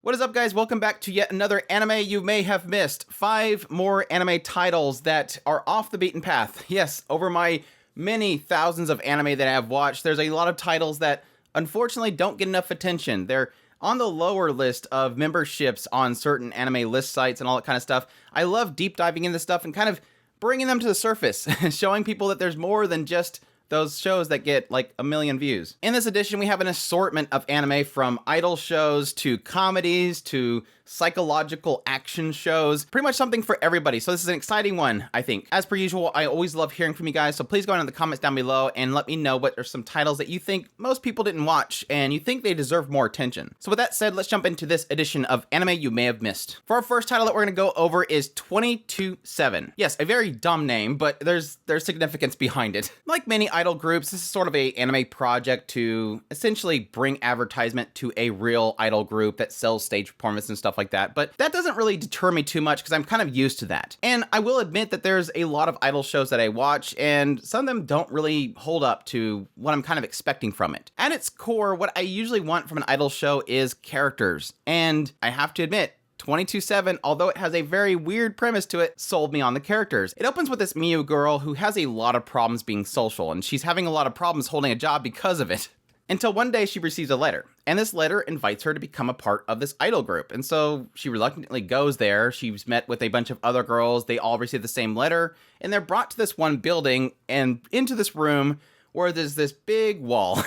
What is up, guys? Welcome back to yet another anime you may have missed. 5 more anime titles that are off the beaten path. Yes, over my many thousands of anime that I have watched, there's a lot of titles that unfortunately don't get enough attention. They're on the lower list of memberships on certain anime list sites and all that kind of stuff. I love deep diving into stuff and kind of bringing them to the surface, showing people that there's more than just those shows that get like 1 million views. In this edition, we have an assortment of anime from idol shows to comedies to psychological action shows, pretty much something for everybody. So this is an exciting one, I think. As per usual, I always love hearing from you guys, so please go in the comments down below and let me know what are some titles that you think most people didn't watch and you think they deserve more attention. So with that said, let's jump into this edition of Anime You May Have Missed. For our first title that we're gonna go over is 22/7. Yes, a very dumb name, but there's significance behind it. Like many idol groups, this is sort of a anime project to essentially bring advertisement to a real idol group that sells stage performance and stuff like that, but that doesn't really deter me too much because I'm kind of used to that. And I will admit that there's a lot of idol shows that I watch, and some of them don't really hold up to what I'm kind of expecting from it. At its core, what I usually want from an idol show is characters, and I have to admit, 22/7, although it has a very weird premise to it, sold me on the characters. It opens with this Miu girl who has a lot of problems being social, and she's having a lot of problems holding a job because of it. Until one day she receives a letter, and this letter invites her to become a part of this idol group. And so she reluctantly goes there. She's met with a bunch of other girls. They all receive the same letter, and they're brought to this one building and into this room where there's this big wall.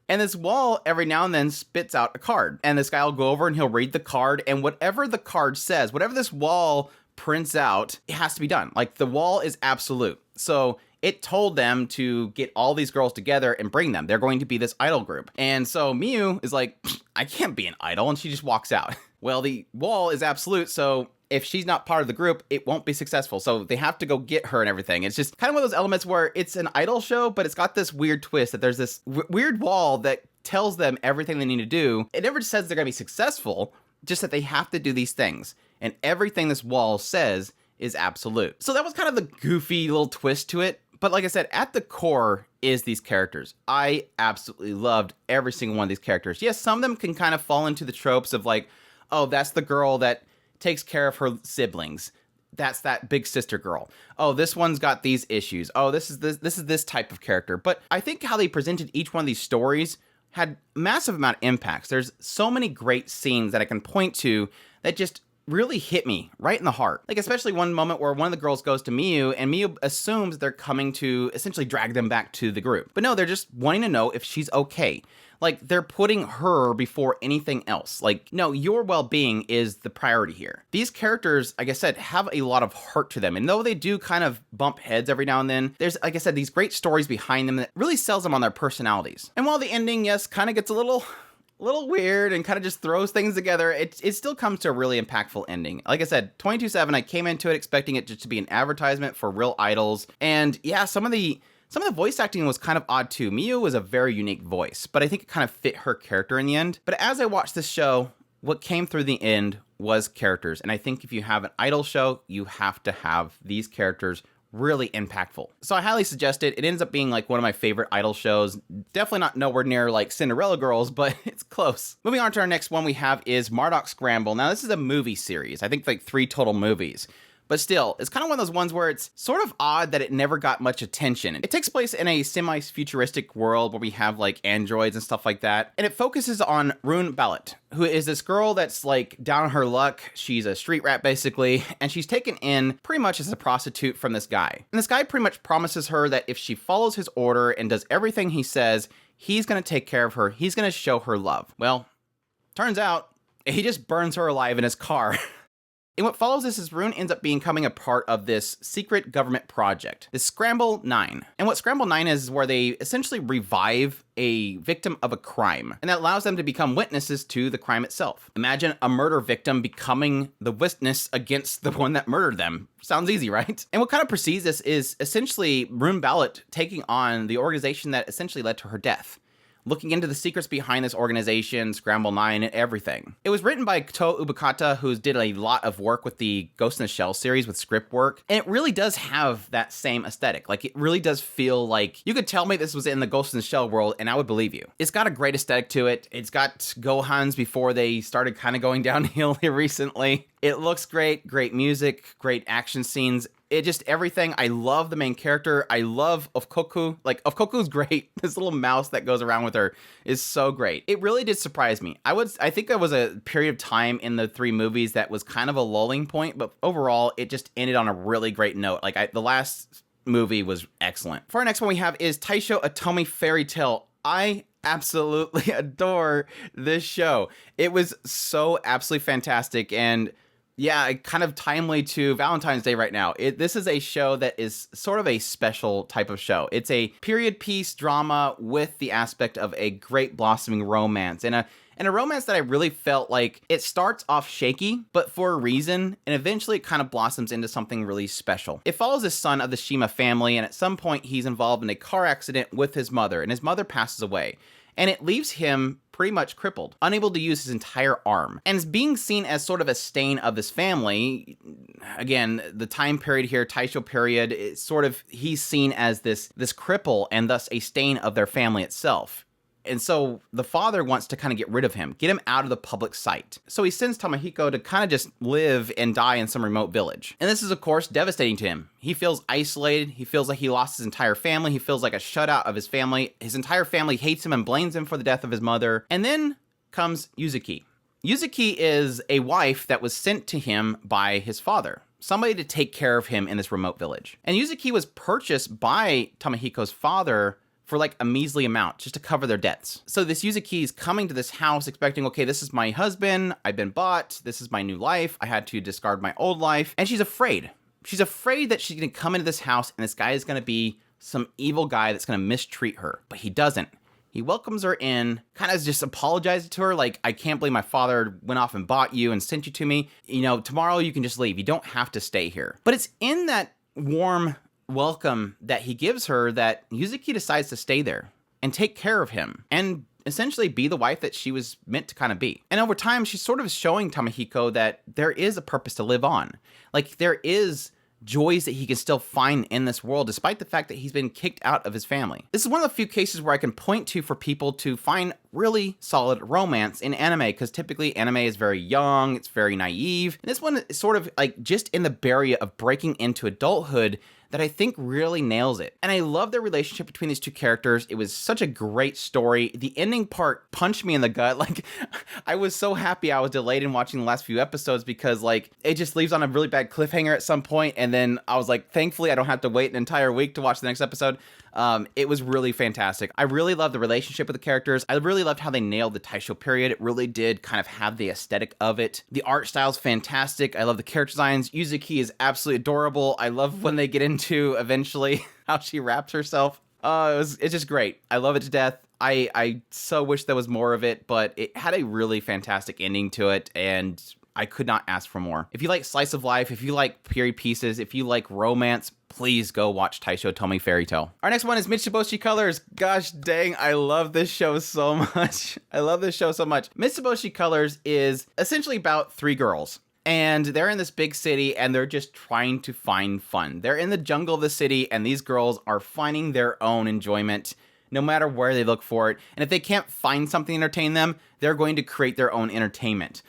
And this wall every now and then spits out a card. And this guy will go over and he'll read the card, and whatever the card says, whatever this wall prints out, it has to be done. Like, the wall is absolute. So it told them to get all these girls together and bring them. They're going to be this idol group. And so Miu is like, I can't be an idol, and she just walks out. Well, the wall is absolute, so if she's not part of the group, it won't be successful. So they have to go get her and everything. It's just kind of one of those elements where it's an idol show, but it's got this weird twist that there's this weird wall that tells them everything they need to do. It never says they're going to be successful, just that they have to do these things. And everything this wall says is absolute. So that was kind of the goofy little twist to it. But like I said, at the core is these characters. I absolutely loved every single one of these characters. Yes, some of them can kind of fall into the tropes of like, oh, that's the girl that takes care of her siblings. That's that big sister girl. Oh, this one's got these issues. Oh, this is this type of character. But I think how they presented each one of these stories had massive amount of impacts. There's so many great scenes that I can point to that just really hit me right in the heart. Like, especially one moment where one of the girls goes to Miu, and Miu assumes they're coming to essentially drag them back to the group. But no, they're just wanting to know if she's okay. Like, they're putting her before anything else. Like, no, your well-being is the priority here. These characters, like I said, have a lot of heart to them. And though they do kind of bump heads every now and then, there's, like I said, these great stories behind them that really sells them on their personalities. And while the ending, yes, kind of gets a little weird and kind of just throws things together, it still comes to a really impactful ending. Like I said, 22/7, I came into it expecting it just to be an advertisement for real idols. And yeah, some of the voice acting was kind of odd too. Miu was a very unique voice, but I think it kind of fit her character in the end. But as I watched this show, what came through the end was characters. And I think if you have an idol show, you have to have these characters really impactful. So I highly suggest it. It ends up being like one of my favorite idol shows. Definitely not nowhere near like Cinderella Girls, but it's close. Moving on to our next one we have is Mardock Scramble. Now this is a movie series. I think like 3 total movies. But still, it's kind of one of those ones where it's sort of odd that it never got much attention. It takes place in a semi-futuristic world where we have like androids and stuff like that. And it focuses on Rune Ballot, who is this girl that's like down on her luck. She's a street rat basically, and she's taken in pretty much as a prostitute from this guy. And this guy pretty much promises her that if she follows his order and does everything he says, he's gonna take care of her. He's gonna show her love. Well, turns out he just burns her alive in his car. And what follows this is Rune ends up becoming a part of this secret government project, this Scramble 9. And what Scramble 9 is where they essentially revive a victim of a crime, and that allows them to become witnesses to the crime itself. Imagine a murder victim becoming the witness against the one that murdered them. Sounds easy, right? And what kind of precedes this is essentially Rune Ballot taking on the organization that essentially led to her death. looking into the secrets behind this organization, Scramble 9, and everything. It was written by To Ubukata, who did a lot of work with the Ghost in the Shell series with script work, and it really does have that same aesthetic. Like, it really does feel like you could tell me this was in the Ghost in the Shell world, and I would believe you. It's got a great aesthetic to it. It's got Gohans before they started kind of going downhill here recently. It looks great, great music, great action scenes. It just everything. I love the main character. I love Ofkoku. Like, Ofkoku's great. This little mouse that goes around with her is so great. It really did surprise me. I think there was a period of time in the 3 movies that was kind of a lulling point, but overall, it just ended on a really great note. Like, the last movie was excellent. For our next one we have is Taisho Otome Fairy Tale. I absolutely adore this show. It was so absolutely fantastic, and yeah, kind of timely to Valentine's Day right now. This is a show that is sort of a special type of show. It's a period piece drama with the aspect of a great blossoming romance, and a romance that I really felt like it starts off shaky, but for a reason, and eventually it kind of blossoms into something really special. It follows the son of the Shima family, and at some point he's involved in a car accident with his mother, and his mother passes away. And it leaves him pretty much crippled, unable to use his entire arm, and is being seen as sort of a stain of this family. Again, the time period here, Taisho period, it's sort of, he's seen as this cripple and thus a stain of their family itself. And so the father wants to kind of get rid of him, get him out of the public sight. So he sends Tamahiko to kind of just live and die in some remote village. And this is, of course, devastating to him. He feels isolated. He feels like he lost his entire family. He feels like a shutout of his family. His entire family hates him and blames him for the death of his mother. And then comes Yuzuki. Yuzuki is a wife that was sent to him by his father, somebody to take care of him in this remote village. And Yuzuki was purchased by Tamahiko's father for like a measly amount, just to cover their debts. So this Yuzuki is coming to this house expecting, okay, this is my husband, I've been bought, this is my new life, I had to discard my old life, and she's afraid. She's afraid that she's gonna come into this house and this guy is gonna be some evil guy that's gonna mistreat her, but he doesn't. He welcomes her in, kind of just apologizes to her, like, I can't believe my father went off and bought you and sent you to me. You know, tomorrow you can just leave, you don't have to stay here. But it's in that warm welcome that he gives her that Yuzuki decides to stay there and take care of him and essentially be the wife that she was meant to kind of be. And over time, she's sort of showing Tamahiko that there is a purpose to live on. Like, there is joys that he can still find in this world, despite the fact that he's been kicked out of his family. This is one of the few cases where I can point to for people to find really solid romance in anime, because typically anime is very young, it's very naive. And this one is sort of like just in the barrier of breaking into adulthood that I think really nails it. And I love the relationship between these two characters. It was such a great story. The ending part punched me in the gut. Like, I was so happy I was delayed in watching the last few episodes because, like, it just leaves on a really bad cliffhanger at some point, and then I was like, thankfully I don't have to wait an entire week to watch the next episode. It was really fantastic. I really loved the relationship with the characters. I really loved how they nailed the Taisho period. It really did kind of have the aesthetic of it. The art style's fantastic. I love the character designs. Yuzuki is absolutely adorable. I love when they get into eventually how she wraps herself. It's just great. I love it to death. I so wish there was more of it, but it had a really fantastic ending to it, and I could not ask for more. If you like slice of life, if you like period pieces, if you like romance, please go watch Taisho Otome Fairy Tale. Our next one is Mitsuboshi Colors. Gosh dang, I love this show so much. I love this show so much. Mitsuboshi Colors is essentially about 3 girls. And they're in this big city and they're just trying to find fun. They're in the jungle of the city and these girls are finding their own enjoyment no matter where they look for it. And if they can't find something to entertain them, they're going to create their own entertainment.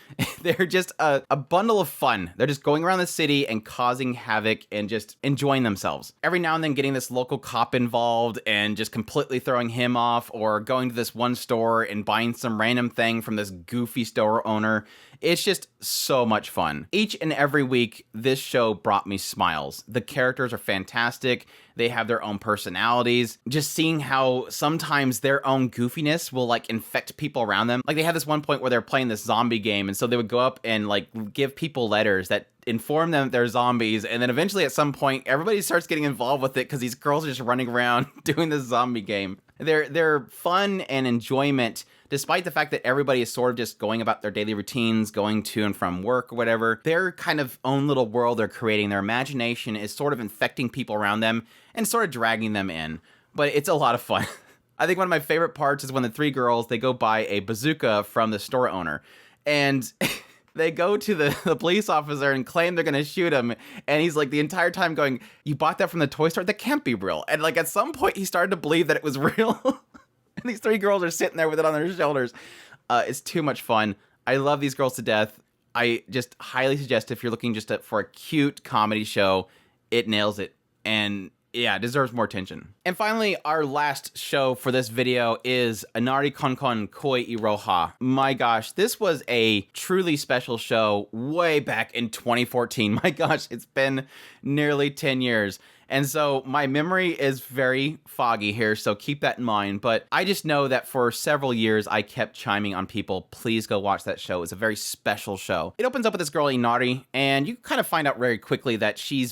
They're just a bundle of fun. They're just going around the city and causing havoc and just enjoying themselves. Every now and then getting this local cop involved and just completely throwing him off, or going to this one store and buying some random thing from this goofy store owner. It's just so much fun. Each and every week, this show brought me smiles. The characters are fantastic. They have their own personalities. Just seeing how sometimes their own goofiness will like infect people around them. Like, they had this one point where they're playing this zombie game, and so they would go up and like give people letters that inform them that they're zombies, and then eventually at some point everybody starts getting involved with it because these girls are just running around doing this zombie game. They're fun and enjoyment, despite the fact that everybody is sort of just going about their daily routines, going to and from work or whatever. Their kind of own little world they're creating, their imagination is sort of infecting people around them and sort of dragging them in. But it's a lot of fun. I think one of my favorite parts is when the three girls, they go buy a bazooka from the store owner, and they go to the police officer and claim they're gonna shoot him, and he's like the entire time going, "You bought that from the toy store? That can't be real." And like at some point he started to believe that it was real. And these three girls are sitting there with it on their shoulders. It's too much fun. I love these girls to death. I just highly suggest if you're looking just for a cute comedy show, it nails it. And yeah, it deserves more attention. And finally, our last show for this video is Inari Konkon Koi Iroha. My gosh, this was a truly special show way back in 2014. My gosh, it's been nearly 10 years. And so my memory is very foggy here, so keep that in mind. But I just know that for several years, I kept chiming on people, please go watch that show. It's a very special show. It opens up with this girl, Inari, and you kind of find out very quickly that she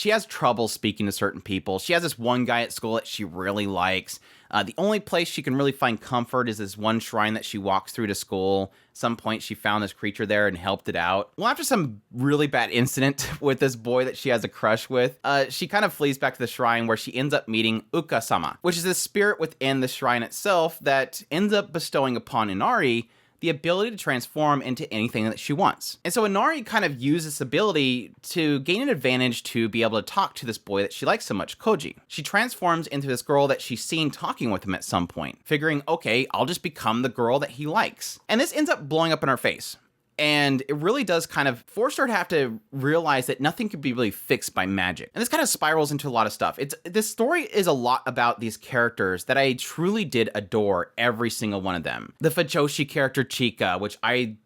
has trouble speaking to certain people. She has this one guy at school that she really likes. The only place she can really find comfort is this one shrine that she walks through to school. At some point, she found this creature there and helped it out. Well, after some really bad incident with this boy that she has a crush with, she kind of flees back to the shrine where she ends up meeting Uka-sama, which is this spirit within the shrine itself that ends up bestowing upon Inari the ability to transform into anything that she wants. And so Inari kind of uses this ability to gain an advantage to be able to talk to this boy that she likes so much, Koji. She transforms into this girl that she's seen talking with him at some point, figuring, okay, I'll just become the girl that he likes. And this ends up blowing up in her face. And it really does kind of force her to have to realize that nothing can be really fixed by magic. And this kind of spirals into a lot of stuff. This story is a lot about these characters that I truly did adore, every single one of them. The Fujoshi character Chika, which I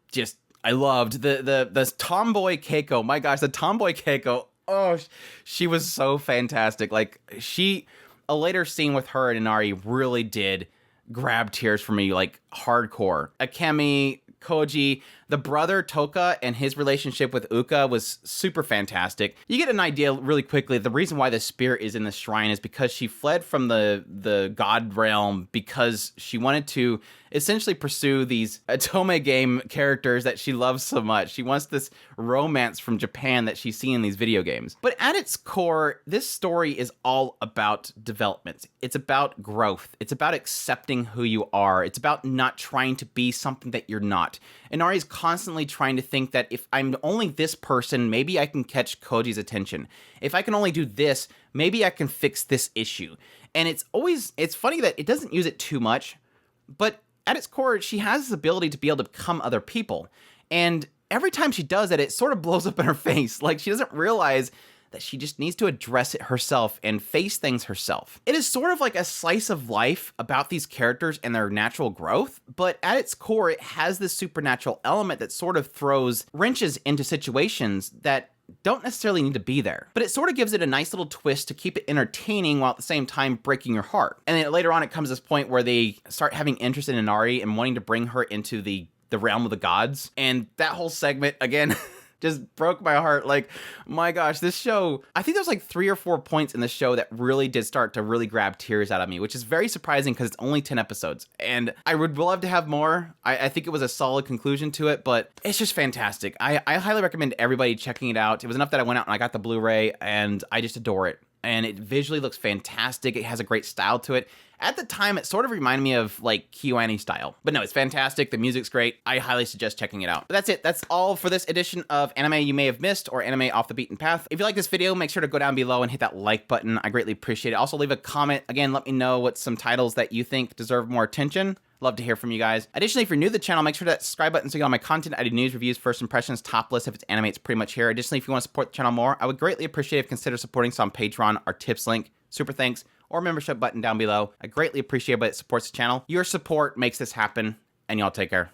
loved. The tomboy Keiko, my gosh, the tomboy Keiko, oh, she was so fantastic. Like, a later scene with her and Inari really did grab tears for me, like hardcore. Akemi, Koji, the brother Toka, and his relationship with Uka was super fantastic. You get an idea really quickly. The reason why the spirit is in the shrine is because she fled from the god realm because she wanted to essentially pursue these Otome game characters that she loves so much. She wants this romance from Japan that she's seen in these video games. But at its core, this story is all about development. It's about growth. It's about accepting who you are. It's about not trying to be something that you're not. Inari's constantly trying to think that if I'm only this person, maybe I can catch Koji's attention. If I can only do this, maybe I can fix this issue. And it's funny that it doesn't use it too much, but at its core, she has this ability to be able to become other people. And every time she does it, it sort of blows up in her face. Like, she doesn't realize that she just needs to address it herself and face things herself. It is sort of like a slice of life about these characters and their natural growth, but at its core, it has this supernatural element that sort of throws wrenches into situations that don't necessarily need to be there. But it sort of gives it a nice little twist to keep it entertaining while at the same time breaking your heart. And then later on, it comes to this point where they start having interest in Inari and wanting to bring her into the realm of the gods. And that whole segment, again, just broke my heart. Like, my gosh, this show, I think there's like 3 or 4 points in the show that really did start to really grab tears out of me, which is very surprising because it's only 10 episodes. And I would love to have more. I think it was a solid conclusion to it, but it's just fantastic. I highly recommend everybody checking it out. It was enough that I went out and I got the Blu-ray, and I just adore it. And it visually looks fantastic. It has a great style to it. At the time, it sort of reminded me of like KyoAni style. But no, it's fantastic. The music's great. I highly suggest checking it out. But that's it. That's all for this edition of Anime You May Have Missed, or Anime Off the Beaten Path. If you like this video, make sure to go down below and hit that like button. I greatly appreciate it. Also, leave a comment. Again, let me know what some titles that you think deserve more attention. Love to hear from you guys. Additionally, if you're new to the channel, make sure to hit that subscribe button so you get all my content. I do news, reviews, first impressions, top lists. If it's anime, it's pretty much here. Additionally, if you want to support the channel more, I would greatly appreciate if you consider supporting us on Patreon. Our tips link, super thanks, or membership button down below. I greatly appreciate it, but it supports the channel. Your support makes this happen, and y'all take care.